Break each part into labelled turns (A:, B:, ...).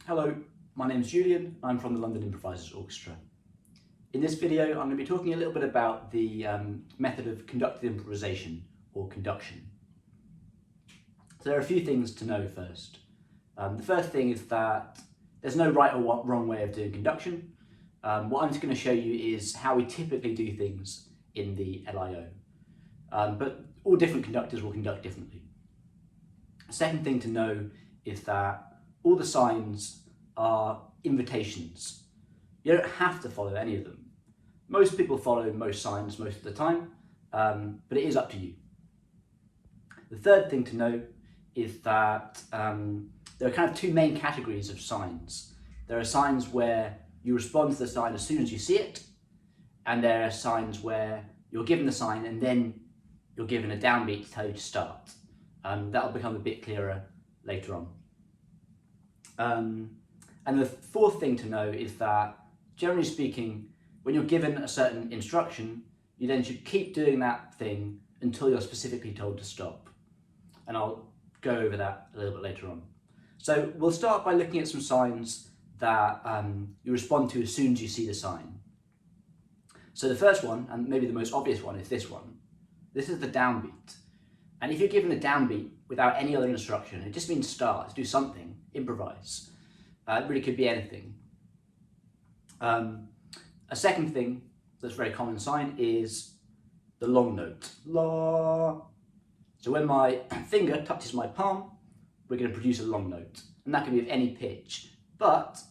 A: Hello, my name is Julian. I'm from the London Improvisers Orchestra. In this video, I'm going to be talking a little bit about the method of conducted improvisation, or conduction. So there are a few things to know first. The first thing is that there's no right or wrong way of doing conduction. What I'm just going to show you is how we typically do things in the LIO. But all different conductors will conduct differently. The second thing to know is that all the signs are invitations. You don't have to follow any of them. Most people follow most signs most of the time, but it is up to you. The third thing to know is that there are kind of two main categories of signs. There are signs where you respond to the sign as soon as you see it, and there are signs where you're given the sign and then you're given a downbeat to tell you to start. That'll become a bit clearer later on. And the fourth thing to know is that, generally speaking, when you're given a certain instruction, you then should keep doing that thing until you're specifically told to stop. And I'll go over that a little bit later on. So we'll start by looking at some signs that you respond to as soon as you see the sign. So the first one, and maybe the most obvious one, is this one. This is the downbeat. And if you're given a downbeat without any other instruction, it just means start, do something, improvise. It really could be anything. A second thing that's a very common sign is the long note, la. So when my finger touches my palm, we're going to produce a long note, and that can be of any pitch. But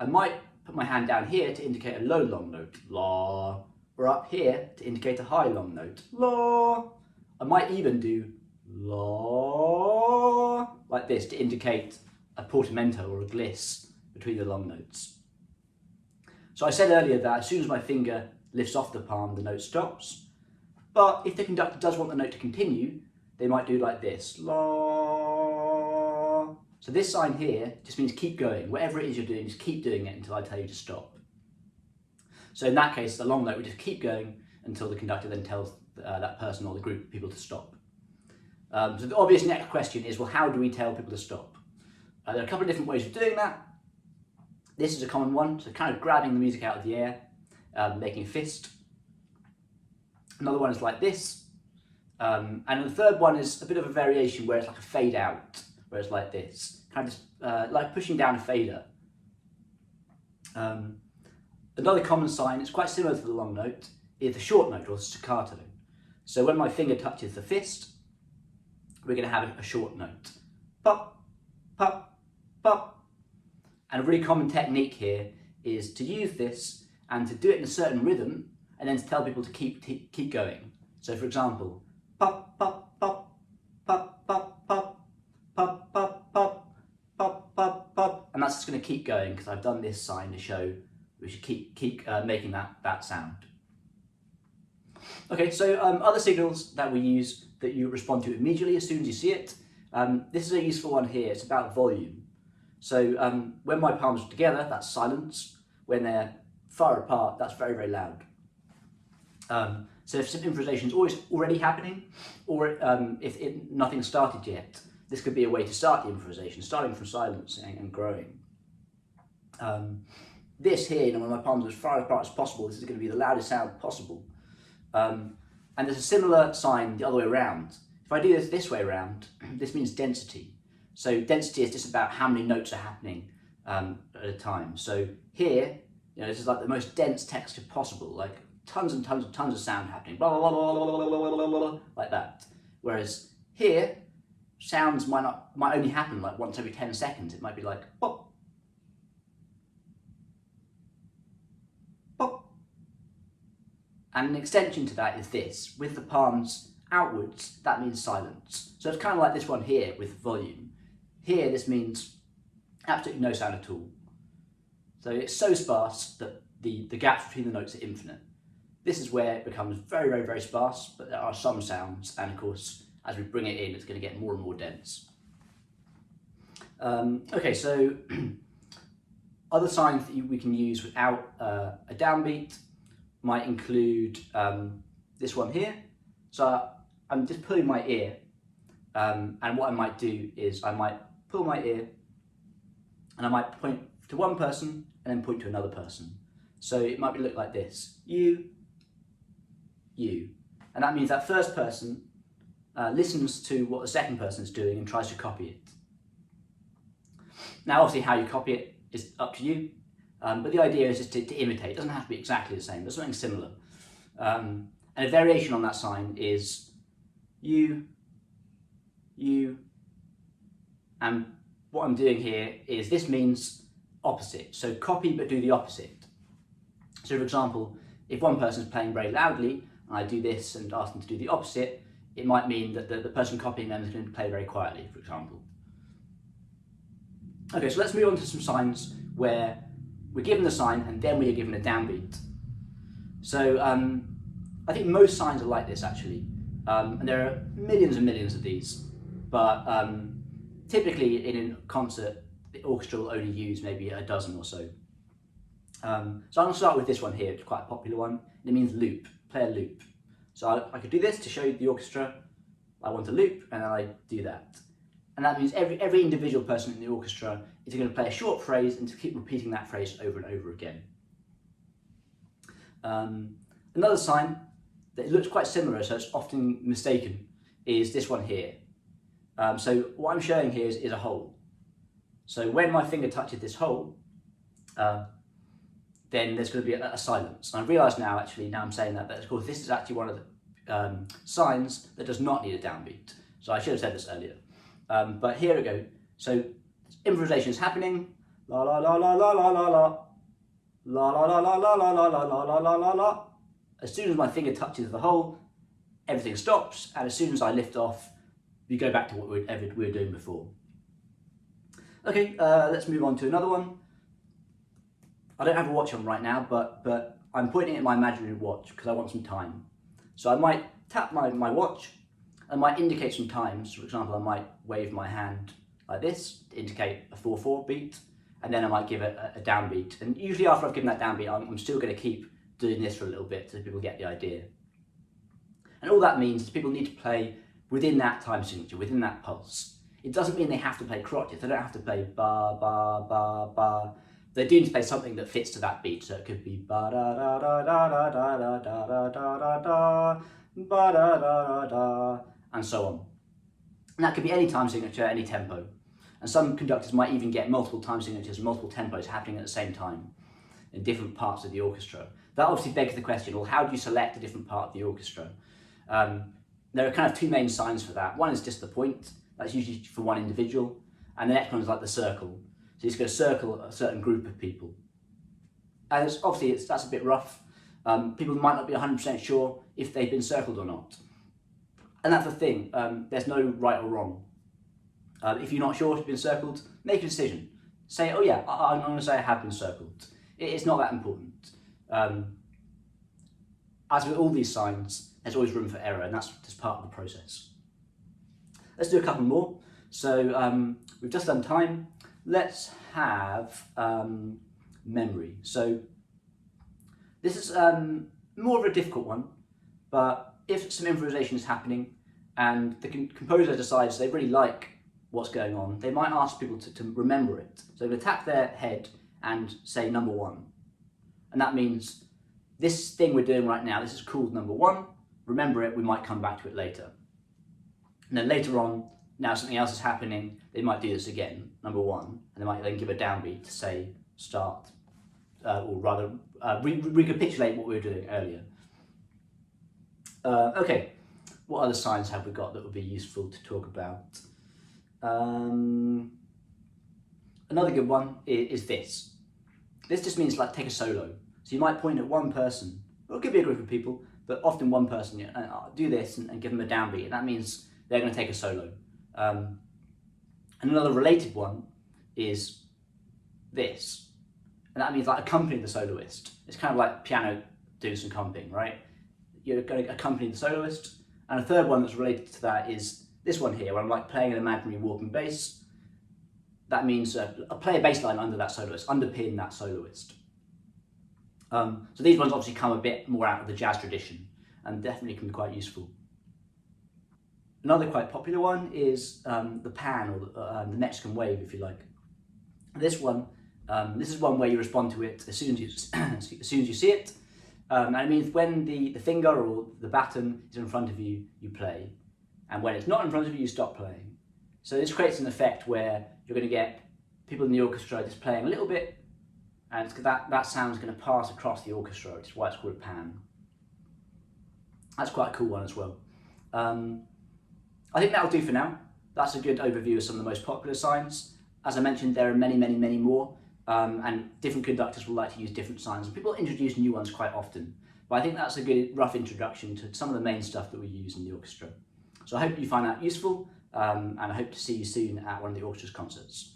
A: I might put my hand down here to indicate a low long note, la, or up here to indicate a high long note, la. I might even do la, like this, to indicate a portamento or a gliss between the long notes. So I said earlier that as soon as my finger lifts off the palm, the note stops. But if the conductor does want the note to continue, they might do like this, la. So this sign here just means keep going. Whatever it is you're doing, just keep doing it until I tell you to stop. So in that case, the long note would just keep going until the conductor then tells that person or the group of people to stop. So the obvious next question is, well, how do we tell people to stop? There are a couple of different ways of doing that. This is a common one, so kind of grabbing the music out of the air, making a fist. Another one is like this. And the third one is a bit of a variation where it's like a fade out, where it's like this, kind of like pushing down a fader. Another common sign, it's quite similar to the long note, is the short note or staccato. So when my finger touches the fist, we're going to have a short note. Pop, pop, pop. And a really common technique here is to use this and to do it in a certain rhythm and then to tell people to keep going. So for example, pop, pop, pop, pop, pop, pop, pop, pop, pop, pop, pop, pop. And that's just going to keep going because I've done this sign to show we should keep making that sound. Okay, so other signals that we use that you respond to immediately as soon as you see it. This is a useful one here. It's about volume. So when my palms are together, that's silence. When they're far apart, that's very, very loud. So if some improvisation is already happening, or if nothing started yet, this could be a way to start the improvisation, starting from silence and growing. This here, when my palms are as far apart as possible, this is going to be the loudest sound possible. And there's a similar sign the other way around. If I do this way around, this means density. So density is just about how many notes are happening at a time. So here, this is like the most dense texture possible, like tons and tons and tons of sound happening, blah, blah, blah, blah, blah, blah, blah, blah, like that. Whereas here, sounds might only happen like once every 10 seconds. It might be like pop, pop. And an extension to that is this, with the palms outwards, that means silence. So it's kind of like this one here with volume. Here, this means absolutely no sound at all. So it's so sparse that the gaps between the notes are infinite. This is where it becomes very, very, very sparse, but there are some sounds, and of course, as we bring it in, it's going to get more and more dense. Okay, so other signs that we can use without a downbeat might include this one here. So I'm just pulling my ear, and what I might do is I might pull my ear And I might point to one person and then point to another person. So it might look like this: you, you. And that means that first person listens to what the second person is doing and tries to copy it. Now obviously how you copy it is up to you, but the idea is just to imitate. It doesn't have to be exactly the same, but something similar. And a variation on that sign is you, and what I'm doing here is this means opposite. So copy but do the opposite. So for example, if one person is playing very loudly and I do this and ask them to do the opposite, it might mean that the person copying them is going to play very quietly, for example. Okay, so let's move on to some signs where we're given the sign and then we are given a downbeat. So I think most signs are like this actually, and there are millions and millions of these, but typically in a concert the orchestra will only use maybe a dozen or so. So I'm going to start with this one here, it's quite a popular one. It means loop, play a loop. So I could do this to show the orchestra, I want a loop, and then I do that. And that means every individual person in the orchestra is going to play a short phrase and to keep repeating that phrase over and over again. Another sign that looks quite similar, so it's often mistaken, is this one here. So what I'm showing here is a hole. So when my finger touches this hole, then there's going to be a silence. And I've realised now, actually, now I'm saying that of course this is actually one of the signs that does not need a downbeat. So I should have said this earlier. But here we go. So improvisation is happening. La la la la la la la la. La la la la la la la la la la la la la. As soon as my finger touches the hole, everything stops, and as soon as I lift off, we go back to what we were doing before. Okay, let's move on to another one. I don't have a watch on right now, but I'm pointing at my imaginary watch because I want some time. So I might tap my watch and might indicate some times. For example, I might wave my hand like this to indicate a 4/4 beat, and then I might give it a downbeat. And usually after I've given that downbeat, I'm still going to keep doing this for a little bit so people get the idea. And all that means is people need to play within that time signature, within that pulse. It doesn't mean they have to play crotchets. They don't have to play ba ba ba ba. They do need to play something that fits to that beat. So it could be ba da da da da da da da da da da da ba da da da da, and so on. And that could be any time signature, any tempo. And some conductors might even get multiple time signatures and multiple tempos happening at the same time in different parts of the orchestra. That obviously begs the question, well, how do you select a different part of the orchestra? There are kind of two main signs for that. One is just the point, that's usually for one individual, and the next one is like the circle. So you're just going to circle a certain group of people. And that's a bit rough. People might not be 100% sure if they've been circled or not. And that's the thing, there's no right or wrong. If you're not sure if you've been circled, make a decision. Say, oh yeah, I'm going to say I have been circled. It's not that important. As with all these signs, there's always room for error, and that's just part of the process. Let's do a couple more. So we've just done time. Let's have memory. So this is more of a difficult one, but if some improvisation is happening and the composer decides they really like what's going on, they might ask people to remember it. So they're going to tap their head and say number one. And that means this thing we're doing right now, this is called number one. Remember it, we might come back to it later. And then later on, now something else is happening, they might do this again, number one, and they might then give a downbeat to say start, or rather recapitulate what we were doing earlier. Okay, what other signs have we got that would be useful to talk about? Another good one is this. This just means like take a solo. So you might point at one person, or it could be a group of people, but often one person, and do this and give them a downbeat, and that means they're going to take a solo. And another related one is this, and that means like accompany the soloist. It's kind of like piano doing some comping, right? You're going to accompany the soloist. And a third one that's related to that is this one here, where I'm like playing an imaginary walking bass. That means play a bass line under that soloist, underpin that soloist. So these ones obviously come a bit more out of the jazz tradition and definitely can be quite useful. Another quite popular one is the pan, or the Mexican wave, if you like. This is one where you respond to it as soon as you, as soon as you see it. And it means when the finger or the baton is in front of you, you play. And when it's not in front of you, you stop playing. So this creates an effect where you're going to get people in the orchestra just playing a little bit, and that sound is going to pass across the orchestra, which is why it's called a pan. That's quite a cool one as well. I think that'll do for now. That's a good overview of some of the most popular signs. As I mentioned, there are many, many, many more, and different conductors will like to use different signs. People introduce new ones quite often, but I think that's a good rough introduction to some of the main stuff that we use in the orchestra. So I hope you find that useful, and I hope to see you soon at one of the orchestra's concerts.